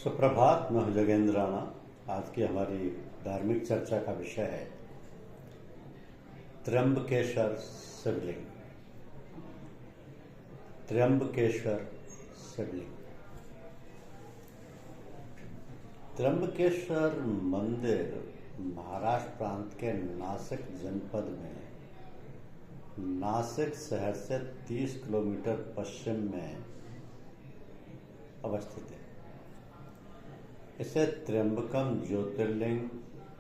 सुप्रभात। मैं हूं जोगेंद्र राणा। आज की हमारी धार्मिक चर्चा का विषय है त्र्यंबकेश्वर शिवलिंग। त्र्यंबकेश्वर शिवलिंग। त्र्यंबकेश्वर मंदिर महाराष्ट्र प्रांत के नासिक जनपद में नासिक शहर से 30 किलोमीटर पश्चिम में अवस्थित है। इसे त्र्यंबकम ज्योतिर्लिंग,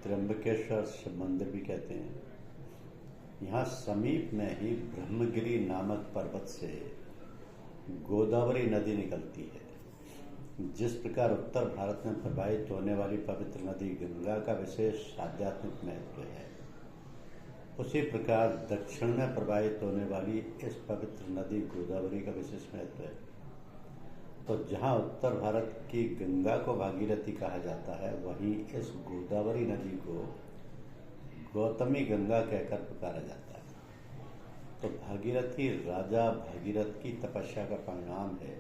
त्र्यंबकेश्वर शिव मंदिर भी कहते हैं। यहाँ समीप में ही ब्रह्मगिरी नामक पर्वत से गोदावरी नदी निकलती है। जिस प्रकार उत्तर भारत में प्रवाहित होने वाली पवित्र नदी गंगा का विशेष आध्यात्मिक महत्व है, उसी प्रकार दक्षिण में प्रवाहित होने वाली इस पवित्र नदी गोदावरी का विशेष महत्व है। तो जहाँ उत्तर भारत की गंगा को भागीरथी कहा जाता है, वहीं इस गोदावरी नदी को गौतमी गंगा कहकर पुकारा जाता है। तो भागीरथी राजा भागीरथ की तपस्या का परिणाम है,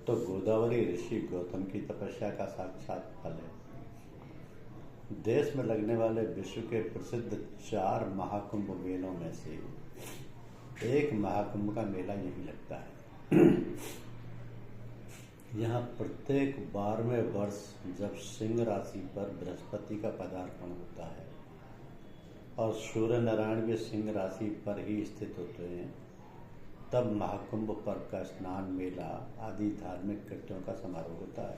तो गोदावरी ऋषि गौतम की तपस्या का साक्षात फल है। देश में लगने वाले विश्व के प्रसिद्ध 4 महाकुंभ मेलों में से एक महाकुंभ का मेला यहीं लगता है। यहाँ प्रत्येक 12वें वर्ष जब सिंह राशि पर बृहस्पति का पदार्पण होता है और सूर्य नारायण भी सिंह राशि पर ही स्थित होते हैं, तब महाकुंभ पर्व का स्नान, मेला आदि धार्मिक कृत्यों का समारोह होता है।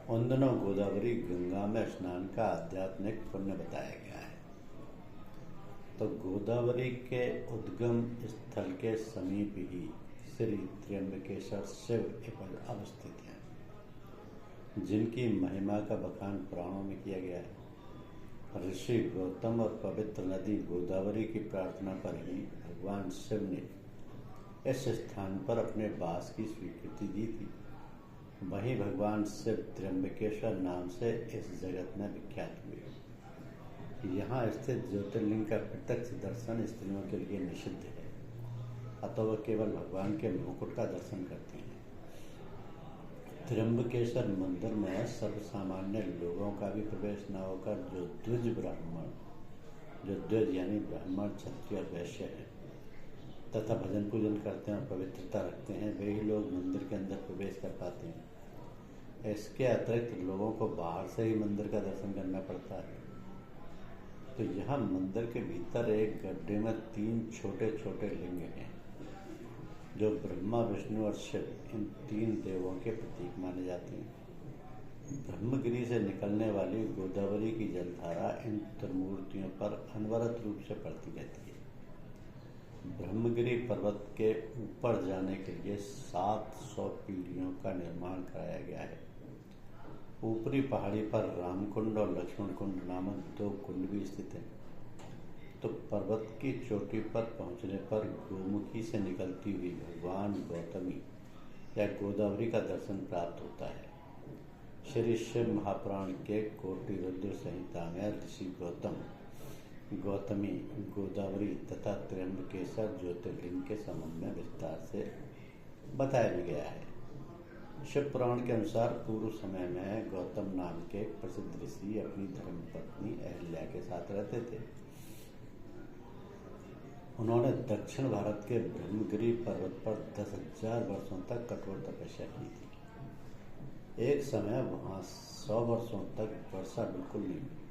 उन दिनों गोदावरी गंगा में स्नान का आध्यात्मिक पुण्य बताया गया है। तो गोदावरी के उद्गम स्थल के समीप ही श्री त्र्यंबकेश्वर शिव पद अवस्थित हैं, जिनकी महिमा का बखान पुराणों में किया गया है। ऋषि गौतम और पवित्र नदी गोदावरी की प्रार्थना पर ही भगवान शिव ने इस स्थान पर अपने वास की स्वीकृति दी थी। वहीं भगवान शिव त्र्यंबकेश्वर नाम से इस जगत में विख्यात हुए। यहाँ स्थित ज्योतिर्लिंग का प्रत्यक्ष दर्शन स्त्रियों के लिए निषिद्ध है, अतः वह केवल भगवान के मुकुट का दर्शन करती हैं। त्र्यंबकेश्वर मंदिर में सर्वसामान्य लोगों का भी प्रवेश न होकर जो द्विज ब्राह्मण, जो द्विज यानी ब्राह्मण, क्षत्रिय और वैश्य हैं तथा भजन पूजन करते हैं और पवित्रता रखते हैं, वे ही लोग मंदिर के अंदर प्रवेश कर पाते हैं। इसके अतिरिक्त लोगों को बाहर से ही मंदिर का दर्शन करना पड़ता है। तो यहाँ मंदिर के भीतर एक गड्ढे में 3 छोटे छोटे लिंग हैं, जो ब्रह्मा, विष्णु और शिव, इन 3 देवों के प्रतीक माने जाते हैं। ब्रह्मगिरी से निकलने वाली गोदावरी की जलधारा इन त्रिमूर्तियों पर अनवरत रूप से पड़ती रहती है। ब्रह्मगिरी पर्वत के ऊपर जाने के लिए 700 पीढ़ियों का निर्माण कराया गया है। ऊपरी पहाड़ी पर रामकुंड और लक्ष्मण कुंड नामक 2 कुंड भी स्थित हैं। तो पर्वत की चोटी पर पहुंचने पर गोमुखी से निकलती हुई भगवान गौतमी या गोदावरी का दर्शन प्राप्त होता है। श्री शिव महापुराण के कोटि रुद्र संहिता में ऋषि गौतम, गौतमी, गोदावरी तथा त्र्यंबकेश्वर ज्योतिर्लिंग के संबंध में विस्तार से बताया भी गया है। शिव पुराण के अनुसार पूर्व समय में गौतम नाम के प्रसिद्ध ऋषि अपनी धर्मपत्नी अहल्या के साथ रहते थे। उन्होंने दक्षिण भारत के ब्रह्मगिरी पर्वत पर 10,000 वर्षों तक कठोर तपस्या की थी। एक समय वहाँ 100 वर्षों तक वर्षा बिल्कुल नहीं हुई।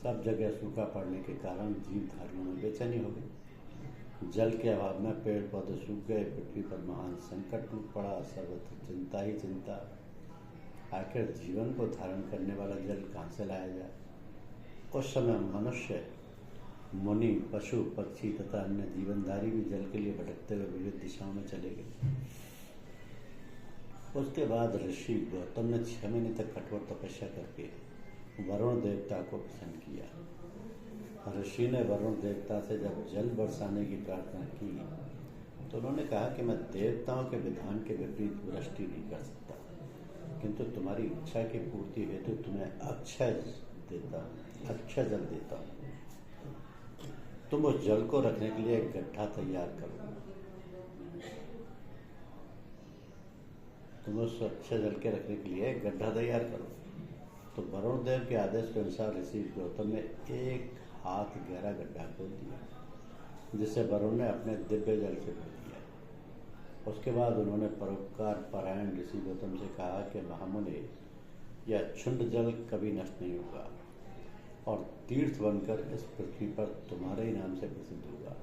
सब जगह सूखा पड़ने के कारण जीवधारियों में बेचैनी हो गई। जल के अभाव में पेड़ पौधे सूख गए। पृथ्वी पर महान संकट टूट पड़ा। सर्वत्र चिंता ही चिंता। आखिर जीवन को धारण करने वाला जल कहाँ से लाया जाए? उस समय मनुष्य, मुनि, पशु, पक्षी तथा अन्य जीवनधारी भी जल के लिए भटकते हुए विविध दिशाओं में चले गए। उसके बाद ऋषि गौतम ने 6 महीने तक कठोर तपस्या करके वरुण देवता को प्रसन्न किया। ऋषि ने वरुण देवता से जब जल बरसाने की प्रार्थना की, तो उन्होंने कहा कि मैं देवताओं के विधान के विपरीत वृष्टि नहीं कर सकता, किंतु तुम्हारी इच्छा की पूर्ति हेतु तुम्हें अक्षय जल देता हूँ। तुम उस जल को रखने के लिए एक गड्ढा तैयार करो। तुम उसको अच्छे जल के रखने के लिए एक गड्ढा तैयार करो। तो वरुण देव के आदेश के अनुसार ऋषि गौतम ने 1 हाथ गहरा गड्ढा खोद दिया, जिसे वरुण ने अपने दिव्य जल से भर दिया। उसके बाद उन्होंने परोपकार परायण ऋषि गौतम से कहा कि महामुनि, यह क्षुण्ड जल कभी नष्ट नहीं होगा और तीर्थ बनकर इस पृथ्वी पर तुम्हारे ही नाम से प्रसिद्ध होगा।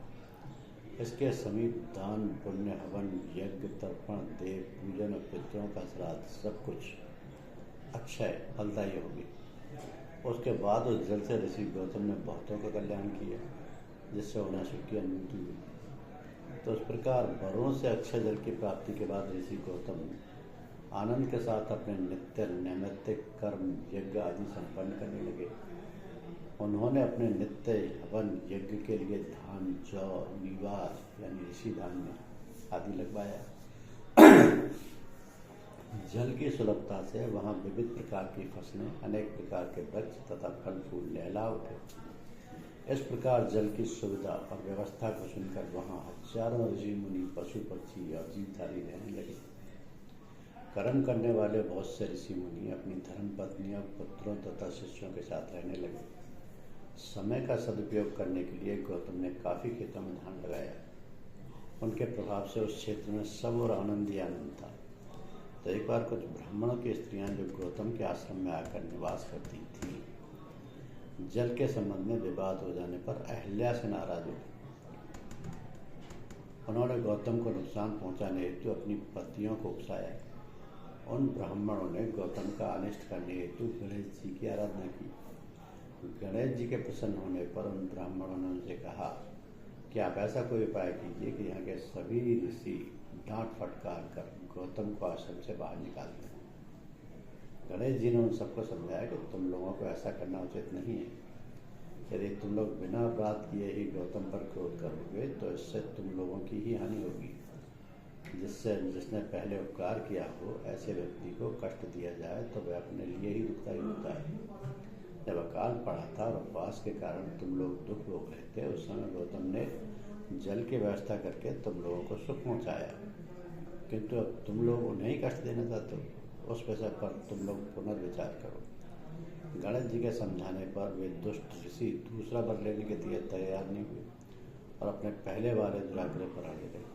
इसके समीप दान, पुण्य, हवन, यज्ञ, तर्पण, देव पूजन और पितरों का श्राद्ध सब कुछ अक्षय फलदायी होगी। उसके बाद उस जल से ऋषि गौतम ने बहुतों का कल्याण किया, जिससे उन्हें सुख की अनुभूति हुई। तो इस प्रकार वरुण से अक्षय जल की प्राप्ति के बाद ऋषि गौतम आनंद के साथ अपने नित्य नैमित्तिक कर्म, यज्ञ आदि संपन्न करने लगे। उन्होंने अपने नित्य हवन यज्ञ के लिए धान, जौ, निवास यानी ऋषि धान्य आदि लगवाया। जल की सुलभता से वहाँ विविध प्रकार की फसलें, अनेक प्रकार के वृक्ष तथा फल फूल लहला उठे। इस प्रकार जल की सुविधा और व्यवस्था को सुनकर वहाँ हजारों ऋषि मुनि, पशु पक्षी और जीवधारी रहने लगे। कर्म करने वाले बहुत से ऋषि मुनि अपनी धर्म पत्नियों, पुत्रों तथा शिष्यों के साथ रहने लगे। समय का सदुपयोग करने के लिए गौतम ने काफी खेतों में धान लगाया। उनके प्रभाव से उस क्षेत्र में सब और आनंद ही आनंद था। तो एक बार कुछ ब्राह्मणों की स्त्रियां जो गौतम के आश्रम में आकर निवास करती थीं, जल के संबंध में विवाद हो जाने पर अहिल्या से नाराज हो गई। उन्होंने गौतम को नुकसान पहुंचाने हेतु अपनी पतियों को उकसाया। उन ब्राह्मणों ने गौतम का अनिष्ट करने हेतु गणेश जी की आराधना की। गणेश जी के प्रसन्न होने पर उन ब्राह्मणों ने उनसे कहा कि आप ऐसा कोई उपाय कीजिए कि यहाँ के सभी ऋषि डांट फटकार कर गौतम को आश्रम से बाहर निकाल दें। गणेश जी ने उन सबको समझाया कि तुम लोगों को ऐसा करना उचित नहीं है। यदि तुम लोग बिना अपराध किए ही गौतम पर क्रोध करोगे तो इससे तुम लोगों की ही हानि होगी। जिसने पहले उपकार किया हो, ऐसे व्यक्ति को कष्ट दिया जाए तो वह अपने लिए ही दुखदायी होता है। जब अकाल पड़ा था और उपवास के कारण तुम लोग दुख भोग रहे थे, उस समय गौतम ने जल की व्यवस्था करके तुम लोगों को सुख पहुंचाया, किंतु अब तुम लोग उन्हें ही कष्ट देना चाहते हो। उस विषय पर तुम लोग पुनर्विचार करो। गणेश जी के समझाने पर वे दुष्ट ऋषि दूसरा वर लेने के लिए तैयार नहीं हुए और अपने पहले वाले दुराग्रह पर अड़े रहे।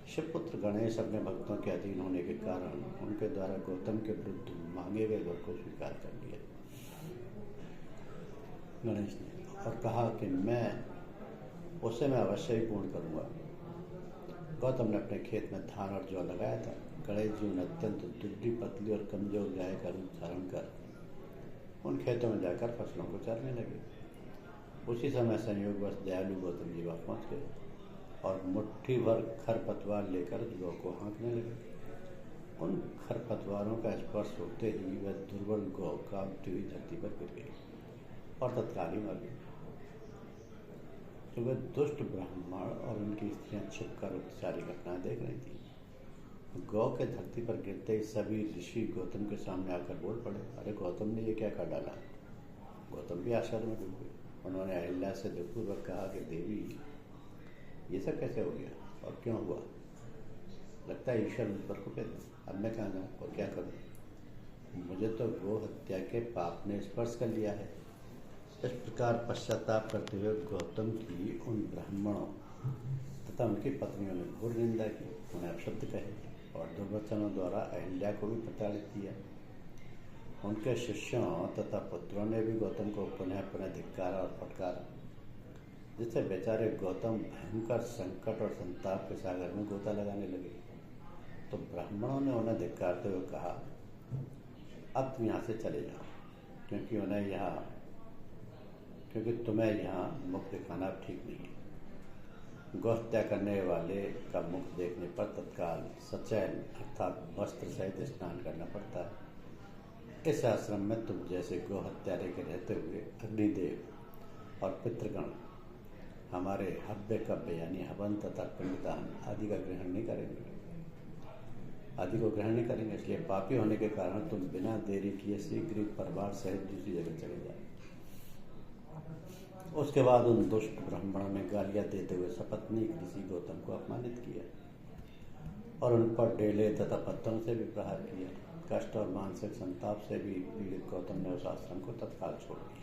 शिवपुत्र गणेश अपने भक्तों के अधीन होने के कारण उनके द्वारा गौतम के विरुद्ध मांगे गए वर को स्वीकार कर लिया गणेश ने, और कहा कि मैं अवश्य ही पूर्ण करूँगा। गौतम ने अपने खेत में धान और जौ लगाया था। गणेश जी ने अत्यंत दुबली, पतली और कमजोर गाय का रूप धारण कर उन खेतों में जाकर फसलों को चरने लगे। उसी समय संयोगवश दयालु गौतम जी वहाँ पहुँच गए और मुट्ठी भर खरपतवार लेकर गौ को हाँकने लगे। उन खरपतवारों का स्पर्श होते ही वह दुर्बल गौ कांपती हुई धरती पर गिर गई और तत्काल ही मर गई। तो वे दुष्ट ब्राह्मण और उनकी स्त्रियां छुपकर उपचारी घटना देख रही थी। गौ के धरती पर गिरते ही सभी ऋषि गौतम के सामने आकर बोल पड़े, अरे गौतम ने ये क्या कर डाला। गौतम भी आश्चर्य में डूब गए। उन्होंने अहिल्या से दुखपूर्वक कहा कि देवी, ये सब कैसे हो गया और क्यों हुआ। लगता है ईश्वर मुझ पर कुपित है। अब मैं कहाँ जाऊँ और क्या करूँ। मुझे तो गौ हत्या के पाप ने स्पर्श कर लिया है। इस प्रकार पश्चाताप करते हुए गौतम की उन ब्राह्मणों तथा उनकी पत्नियों ने घोर निंदा की, उन्हें अपशब्द कहे और दुर्वचनों द्वारा अहिल्या को भी प्रताड़ित किया। उनके शिष्यों तथा पुत्रों ने भी गौतम को पुनः पुनः धिक्कारा और फटकारा, जिससे बेचारे गौतम भयंकर संकट और संताप के सागर में गोता लगाने लगे। तो ब्राह्मणों ने उन्हें धिक्कारते हुए कहा, अब तुम यहाँ से चले जाओ, क्योंकि तुम्हें यहाँ मुख दिखाना ठीक नहीं है। गौ हत्या करने वाले का मुख देखने पर तत्काल सचैन अर्थात वस्त्र सहित स्नान करना पड़ता है। इस आश्रम में तुम जैसे गौ हत्यारे के रहते हुए अग्निदेव और पितृगण हमारे हव्य कव्य यानी हवन तथा पिंडदान आदि को ग्रहण नहीं करेंगे। इसलिए पापी होने के कारण तुम बिना देरी किए शीघ्र ही परिवार सहित दूसरी जगह चले जाओ। उसके बाद उन दुष्ट ब्राह्मणों ने गालियां देते हुए सपत्नीक ऋषि गौतम को अपमानित किया। और उन पर डेले तथा पत्थरों से भी प्रहार किया। कष्ट और मानसिक संताप से भी पीड़ित गौतम ने उस आश्रम को तत्काल छोड़ दिया।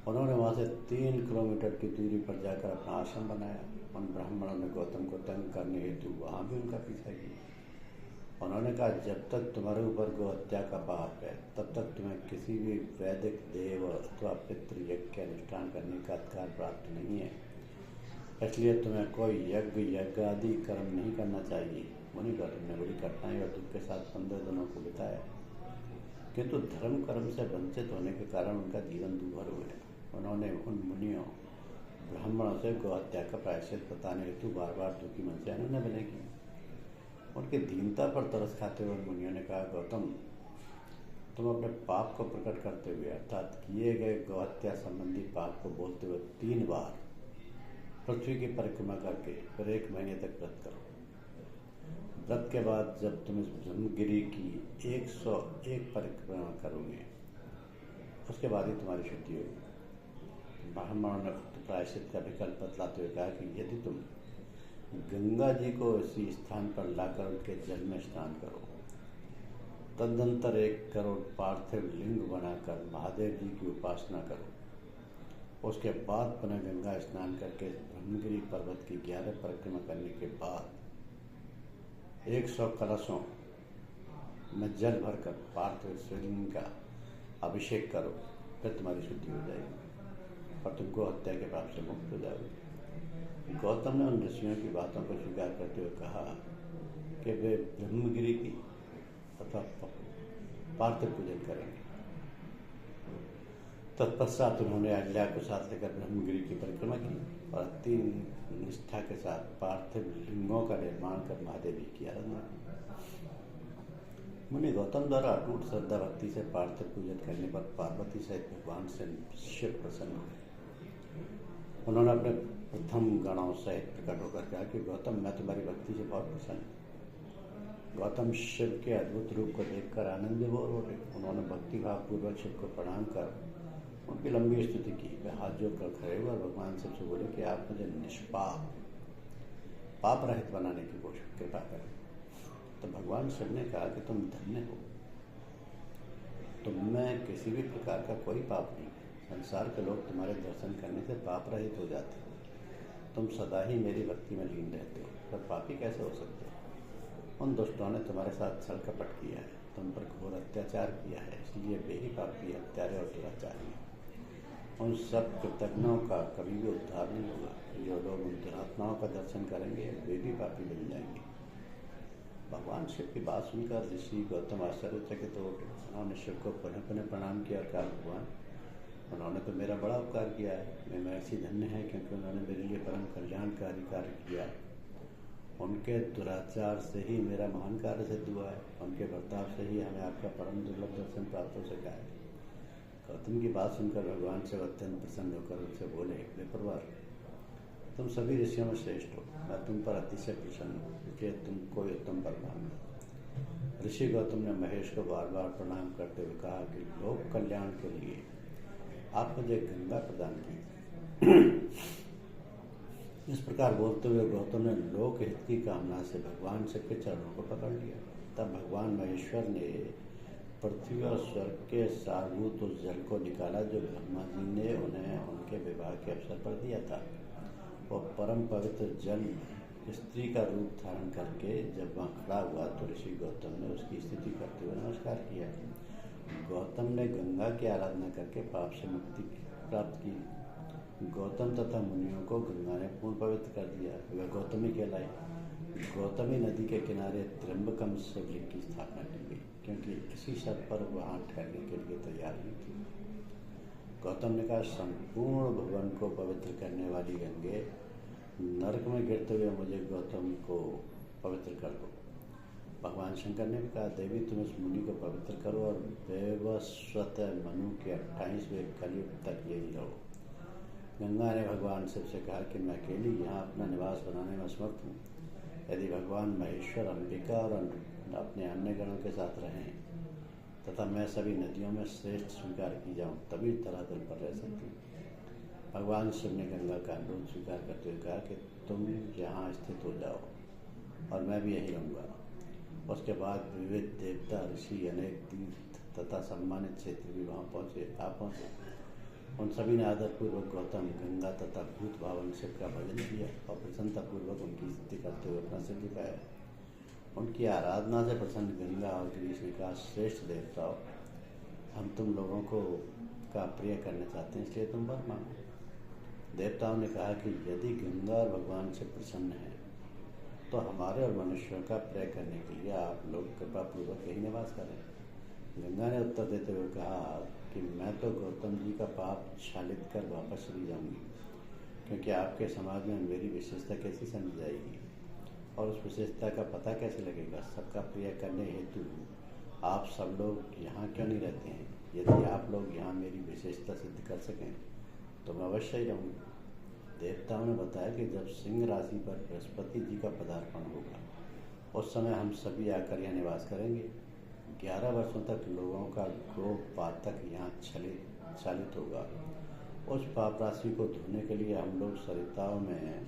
उन्होंने वहाँ से 3 किलोमीटर की दूरी पर जाकर अपना आश्रम बनाया। उन ब्राह्मणों ने गौतम को तंग करने हेतु वहाँ भी उनका पीछा किया। उन्होंने कहा, जब तक तुम्हारे ऊपर गौ हत्या का पाप है तब तक तुम्हें किसी भी वैदिक देव अथवा पितृ यज्ञ के अनुष्ठान करने का अधिकार प्राप्त नहीं है, इसलिए तुम्हें कोई यज्ञ आदि कर्म नहीं करना चाहिए। मुनि गौतम ने बड़ी कठिनाई और दुख के साथ 15 दिनों को बिताया, किंतु धर्म कर्म से वंचित होने के कारण उनका जीवन दूभर हो गया। उन्होंने उन मुनियों ब्राह्मणों से गौ हत्या का प्रायश्चित बताने हेतु बार बार दुखी मन से अन्य विनय की। उनकी दीनता पर तरस खाते हुए मुनियों ने कहा, गौतम, तुम अपने पाप को प्रकट करते हुए अर्थात किए गए गौ हत्या संबंधी पाप को बोलते हुए 3 बार पृथ्वी की परिक्रमा करके फिर 1 महीने तक व्रत करो। व्रत के बाद जब तुम इस ब्रह्मगिरी की 101 परिक्रमा करोगे उसके बाद ही तुम्हारी शुद्धि होगी। ब्राह्मणों ने प्रायश्चित का विकल्प बतलाते हुए कहा कि यदि तुम गंगा जी को इसी स्थान पर लाकर उनके जल में स्नान करो, तदनंतर 1 करोड़ पार्थिव लिंग बनाकर महादेव जी की उपासना करो, उसके बाद पुनः गंगा स्नान करके ब्रह्मगिरी पर्वत की 11 परिक्रमा करने के बाद 100 कलशों में जल भरकर पार्थिव शिवलिंग का अभिषेक करो, फिर तुम्हारी शुद्धि हो जाएगी और तुमको हत्या के पाप से मुक्त हो जाओगे। गौतम ने उन ऋषियों की बातों को स्वीकार करते हुए कहा कि वे ब्रह्मगिरी की तथा पार्थिव पूजन करेंगे। तत्पश्चात उन्होंने अहिल्या को साथ लेकर ब्रह्मगिरी की परिक्रमा की और अति निष्ठा के साथ पार्थिव लिंगों का निर्माण कर महादेवी की आराधना की। मुनि गौतम द्वारा अटूट श्रद्धा भक्ति से पार्थिव पूजन करने पर पार्वती सहित भगवान से शिव प्रसन्न हुए। उन्होंने अपने प्रथम गणों सहित प्रकट होकर कहा कि गौतम, मैं तुम्हारी भक्ति से बहुत प्रसन्न हूँ। गौतम शिव के अद्भुत रूप को देखकर आनंद विभोर हो गए। उन्होंने भक्तिभाव पूर्वक शिव को प्रणाम कर उनकी लंबी स्तुति की। वे हाथ जोड़कर खड़े हुए और भगवान शिव से बोले कि आप मुझे निष्पाप पाप रहित बनाने की कोशिश कृपा करें। तो भगवान शिव ने कहा कि तुम धन्य हो, तुम में किसी भी प्रकार का कोई पाप नहीं। संसार के लोग तुम्हारे दर्शन करने से पाप रहित हो जाते हो। तुम सदा ही मेरी भक्ति में लीन रहते हो, पर पापी कैसे हो सकते हो? उन दुष्टों ने तुम्हारे साथ छल कपट किया है, तुम पर घोर अत्याचार किया है, इसलिए वे ही पापी, हत्यारे और दुराचारी हैं। उन सब कृतज्ञों का कभी भी उद्धार नहीं होगा। जो लोग उन दुरात्माओं का दर्शन करेंगे वे भी पापी बन जाएंगे। भगवान शिव की बात सुनकर ऋषि गौतम आश्चर्यचकित हो गए। उन्होंने शिव को पुनः पुनः प्रणाम किया और कहा, भगवान, उन्होंने तो मेरा बड़ा उपकार किया है। मैं महर्षि धन्य है क्योंकि उन्होंने मेरे लिए परम कल्याणकारी कार्य किया। उनके दुराचार से ही मेरा महान कार्य सिद्ध हुआ है। उनके बर्ताव से ही हमें आपका परम दुर्लभ दर्शन प्राप्त हो सका है। गौतम की बात सुनकर भगवान शिव अत्यंत प्रसन्न होकर उनसे बोले, विप्रवर, तुम सभी ऋषियों में श्रेष्ठ हो। मैं तुम पर अतिशय प्रसन्न हूँ क्योंकि तुम कोई उत्तम वर मांगो। ऋषि गौतम ने महेश को बार बार प्रणाम करते हुए कहा कि लोक कल्याण के लिए आप मुझे गंगा प्रदान की। इस प्रकार बोलते हुए गौतम ने लोक हित की कामना से भगवान शिव के चरणों को पकड़ लिया। तब भगवान महेश्वर ने पृथ्वी और स्वर्ग के सारभूत उस जल को निकाला जो ब्रह्मा जी ने उन्हें उनके विवाह के अवसर पर दिया था। वो परम पवित्र जल स्त्री का रूप धारण करके जब वहाँ खड़ा हुआ तो ऋषि गौतम ने उसकी स्थिति करते हुए नमस्कार किया। गौतम ने गंगा की आराधना करके पाप से मुक्ति प्राप्त की। गौतम तथा मुनियों को गंगा ने पूर्ण पवित्र कर दिया। वह गौतमी कहलाई। गौतमी नदी के किनारे त्र्यंबकम शिवलिंग की स्थापना की गई क्योंकि इसी शर्त पर वहाँ ठहरने के लिए तैयार हुई थी। गौतम ने कहा, संपूर्ण भुवन को पवित्र करने वाली गंगे, नरक में गिरते हुए मुझे गौतम को पवित्र कर दो। भगवान शंकर ने भी कहा, देवी, तुम इस मुनि को पवित्र करो और वैवस्वत मनु के 28वें कलयुग तक यही रहो। गंगा ने भगवान शिव से कहा कि मैं अकेली यहाँ अपना निवास बनाने में समर्थ हूँ। यदि भगवान महेश्वर, अंबिका और अपने अन्य गणों के साथ रहें तथा मैं सभी नदियों में श्रेष्ठ स्वीकार की जाऊँ तभी धरातल पर रह सकती हूँ। भगवान शिव ने गंगा का अनुरोध स्वीकार करते हुए कहा कि तुम यहाँ स्थित हो जाओ और मैं भी यहीं रहूँगा। उसके बाद विविध देवता, ऋषि, अनेक तीर्थ तथा सम्मानित क्षेत्र भी वहाँ पहुँचे। उन सभी ने आदरपूर्वक गौतम, गंगा तथा भूत भावन शिव का भजन किया और प्रसन्नतापूर्वक उनकी स्तुति करते हुए अपना सिर झुकाया। उनकी आराधना से प्रसन्न गंगा और गिरीश ने कहा, श्रेष्ठ देवताओं, हम तुम लोगों को का प्रिय करना चाहते हैं, इसलिए तुम वर मांगो। देवताओं ने कहा कि यदि गंगा और भगवान से प्रसन्न है तो हमारे और मनुष्यों का प्रिय करने के लिए आप लोग कृपापूर्वक यही निवास करें। गंगा ने उत्तर देते हुए कहा कि मैं तो गौतम जी का पाप क्षालित कर वापस चली जाऊंगी, क्योंकि आपके समाज में मेरी विशेषता कैसी समझ जाएगी और उस विशेषता का पता कैसे लगेगा। सबका प्रिय करने हेतु आप सब लोग यहाँ क्यों नहीं रहते हैं? यदि आप लोग यहाँ मेरी विशेषता सिद्ध कर सकें तो मैं अवश्य ही रहूँगी। देवताओं ने बताया कि जब सिंह राशि पर बृहस्पति जी का पदार्पण होगा उस समय हम सभी आकर यहाँ निवास करेंगे। 11 वर्षों तक लोगों का गो पातक यहाँ चालित होगा। उस पाप राशि को धोने के लिए हम लोग सरिताओं में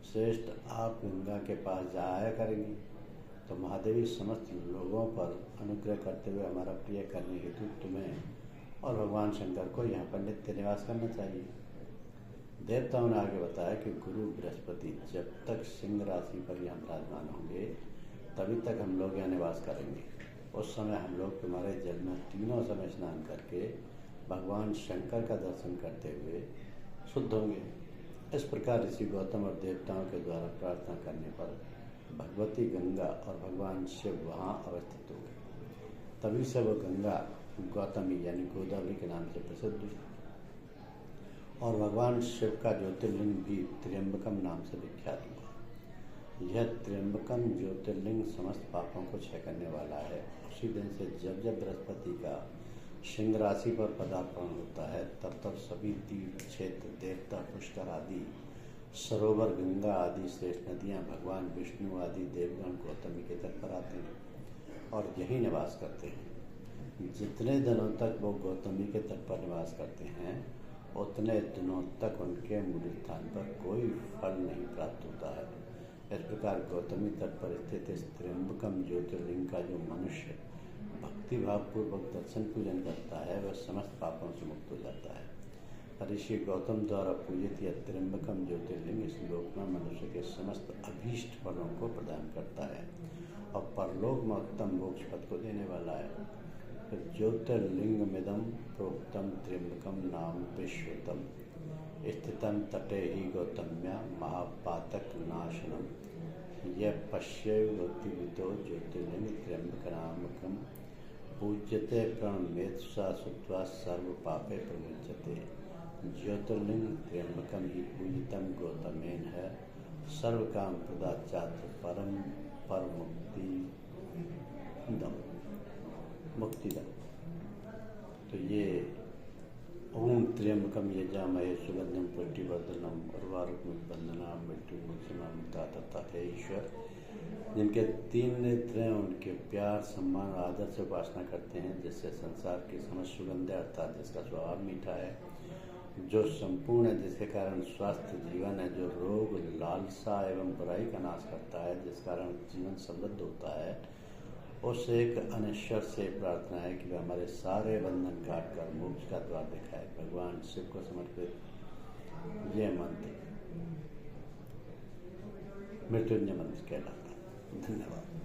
श्रेष्ठ आप गंगा के पास जाया करेंगे। तो महादेवी समस्त लोगों पर अनुग्रह करते हुए हमारा प्रिय करने हेतु तुम्हें और भगवान शंकर को यहाँ पर नित्य निवास करना चाहिए। देवताओं ने आगे बताया कि गुरु बृहस्पति जब तक सिंह राशि पर यहाँ विराजमान होंगे तभी तक हम लोग यहाँ निवास करेंगे। उस समय हम लोग तुम्हारे जल में तीनों समय स्नान करके भगवान शंकर का दर्शन करते हुए शुद्ध होंगे। इस प्रकार ऋषि गौतम और देवताओं के द्वारा प्रार्थना करने पर भगवती गंगा और भगवान शिव वहाँ अवस्थित हो गए। तभी से वह गंगा गौतमी यानी गोदावरी के नाम से प्रसिद्ध हुई और भगवान शिव का ज्योतिर्लिंग भी त्र्यंबकम नाम से विख्यात हुआ। यह त्र्यंबकम ज्योतिर्लिंग समस्त पापों को क्षय करने वाला है। उसी दिन से जब जब बृहस्पति का सिंह राशि पर पदार्पण होता है तब तब सभी तीर्थ क्षेत्र, देवता, पुष्कर आदि सरोवर, गंगा आदि श्रेष्ठ नदियाँ, भगवान विष्णु आदि देवगण गौतमी के तट पर आते हैं और यहीं निवास करते हैं। जितने दिनों तक वो गौतमी के तट पर निवास करते हैं उतने दिनों तक उनके मूल स्थान पर कोई फल नहीं प्राप्त होता है। इस प्रकार गौतमी तट पर स्थित इस त्र्यंबकम ज्योतिर्लिंग का जो मनुष्य भक्ति भावपूर्वक दर्शन पूजन करता है वह समस्त पापों से मुक्त हो जाता है। ऋषि गौतम द्वारा पूजित यह त्र्यंबकम ज्योतिर्लिंग इस लोक में मनुष्य के समस्त अभीष्ट फलों को प्रदान करता है और परलोक में उत्तम मोक्ष पद को देने वाला है। ज्योतिर्लिंगमिदं प्रोक्तम त्र्यंबकम नाम विश्वतम स्थितम तटे ही गौतम्या महापातक नाशनम यह पश्यैवोतिविदो ज्योतिर्लिंग त्र्यंबकनामकम पूज्यते प्रणमेत्सा श्रुत्वा सर्व पापे प्रमुच्यते। ज्योतिर्लिंग त्र्यंबकम ही पूजितम गौतमेन है सर्व काम प्रदाचात्र परम पर मुक्तिदम। तो ये ओम त्र्यंबकम यजामहे सुगंधम पुष्टिवर्धनम उर्वारुकमुत्पन्ननाम मृत्युमुक्षमामृता तथा हे ईश्वर, जिनके 3 नेत्र हैं उनके प्यार, सम्मान, आदर से उपासना करते हैं, जिससे संसार की समस्त सुगंध अर्थात जिसका स्वभाव मीठा है, जो संपूर्ण है, जिसके कारण स्वास्थ्य जीवन है, जो रोग, लालसा एवं बुराई का नाश करता है, जिस कारण जीवन समृद्ध होता है, उस एक अनश्वर से प्रार्थना है कि वह हमारे सारे बंधन काट कर मोक्ष का द्वार दिखाए। भगवान शिव को समर्पित यह मंत्र मृत्युंजय मंत्र कहलाता है। धन्यवाद।